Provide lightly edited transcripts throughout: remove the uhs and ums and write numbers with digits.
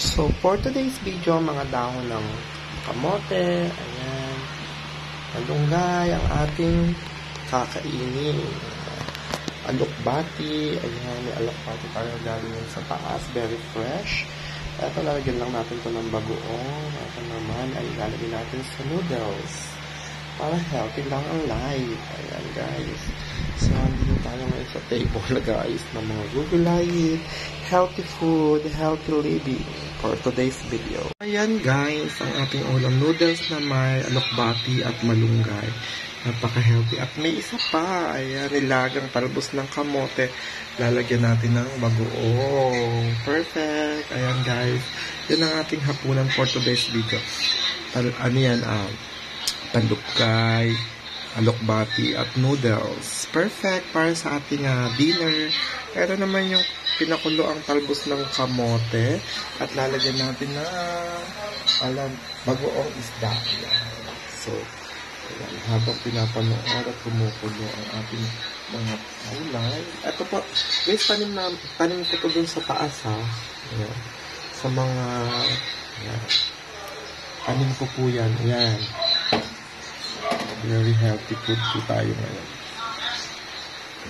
So, for today's video, mga dahon ng kamote, ayan, malunggay, ang ating kakainin. Alokbati, ayan, may alokbati tayo galing sa taas, very fresh. Ito, lalagyan lang natin ito ng bagoong. Ito naman ay lalagyan natin sa noodles. Para healthy lang ang life. Ayan, guys. So, andito tayo ngayon sa table, guys, ng mga gugulay, healthy food, healthy living for today's video. Ayan, guys, ang ating ulam noodles na may alokbati at malunggay. Napaka-healthy. At may isa pa, ayan, nilagang talbos ng kamote. Lalagyan natin ng bagoong. Perfect. Ayan, guys. Yan ang ating hapunan for today's video. Ano yan, pandukay, alokbati at noodles. Perfect para sa ating dinner. Ito naman yung pinakulo ang talbos ng kamote at lalagyan natin na bagoong isda. So, ayan, habang pinapanood at kumukulo ang ating mga gulay. Ito po, guys, tanim ko dun sa taas, ha. Ayan. Sa mga, ayan. Tanim ko po yan. Ayan. Very healthy food po tayo ngayon.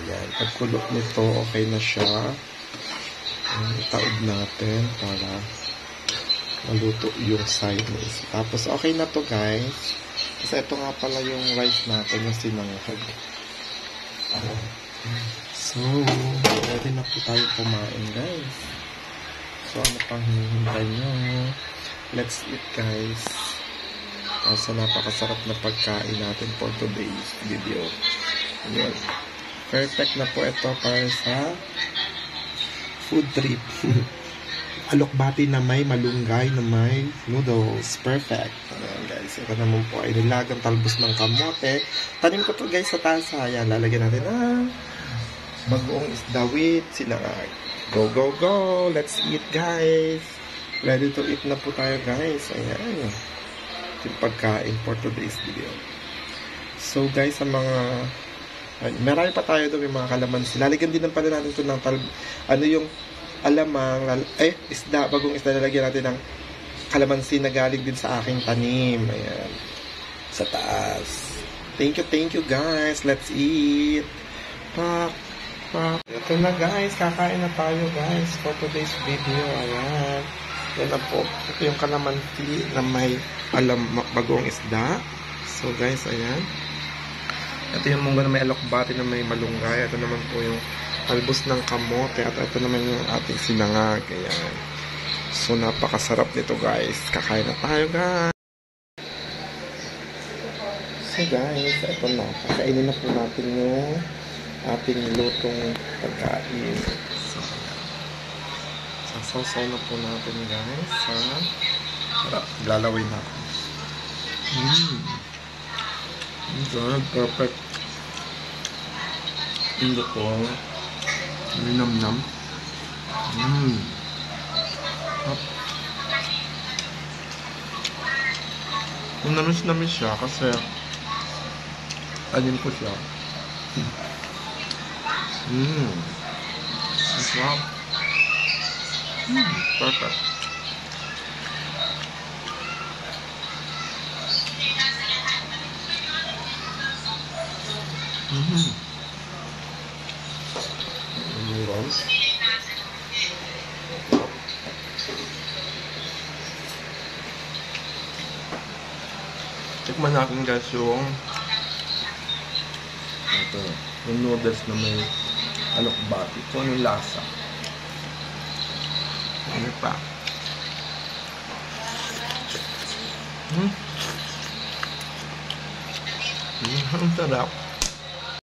Ayan. Pagkulot nito, okay na siya. Itaob natin para maluto yung sideways. Tapos, okay na to, guys. Kasi ito nga pala yung rice natin na sinangag. So, ready na po tayo kumain, guys. So, ano pang hinihintay nyo? Let's eat, guys. Sa napakasarap na pagkain natin for today's video. Ayan. Perfect na po ito para sa food trip. Alokbati na may malunggay na may noodles. Perfect. Ayan, guys. Ito naman po ay nilagang talbos ng kamote. Tanim ko to, guys, sa tasa. Ayan, lalagyan natin bagoong isda with sinangag. Go, go, go! Let's eat, guys! Ready to eat na po tayo, guys. Ayan. Yung pagkain for today's video. So, guys, sa mga marami pa tayo doon, may mga kalamansi. Lalagyan din ng pala natin ito ng yung alamang, isda, bagong isda, lalagyan natin ng kalamansi na galing din sa aking tanim. Ayan. Sa taas. Thank you, guys. Let's eat. Pak. Ito na, guys. Kakain na tayo, guys, for today's video. Ayan. Yan na po. Ito yung kalamansi na may bagoong isda. So, guys, ayan. Ito yung munggo na may alokbati na may malunggay. Ito naman po yung talbos ng kamote. At ito naman yung ating sinangag. Ayan. So, napakasarap nito, guys. Kakain na tayo, guys. So, guys, ito na. Kakainin na po natin yung ating lutong pagkain. Sasaw na po natin, guys, lalawin natin. Good, perfect. Hindi ko ninam-nam. Namis siya kasi anin ko siya. Sarap. Perfect. Tikman natin, guys, yung noodles na may alokbati. Kung anong lasa. Ano pa? Ang sarap.